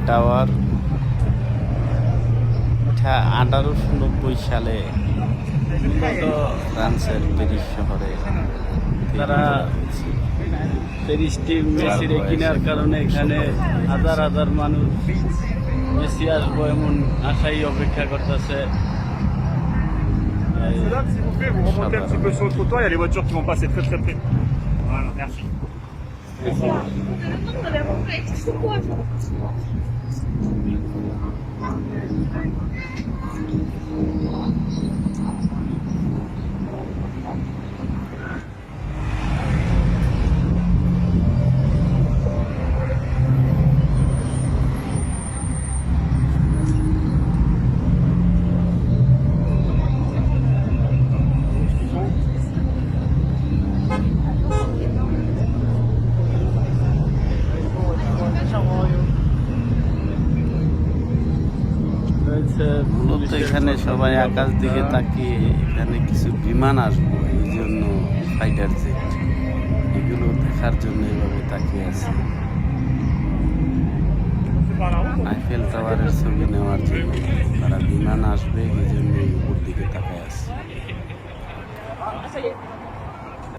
Tower. এটা 1890 সালে ফ্রান্সের প্যারিস শহরে তারা প্যারিসটি মেসিরে কেনার কারণে এখানে হাজার হাজার মানুষ মেসি আসবো এমন আশাই অপেক্ষা করতেছে। Là, s'il vous plaît, vous remontez un petit peu sur le trottoir, il y a les voitures qui vont passer très très près. Voilà, merci. মূলত এখানে সবাই আকাশ দিকে তাকিয়ে এখানে কিছু বিমান আসবো এই জন্য ফাইটার জেট এগুলো দেখার জন্য এভাবে তাকিয়ে আছে। আইফেল টাওয়ারের ছবি নেওয়ার জন্য তারা বিমান আসবে এই জন্য উপর দিকে তাকায় আছে।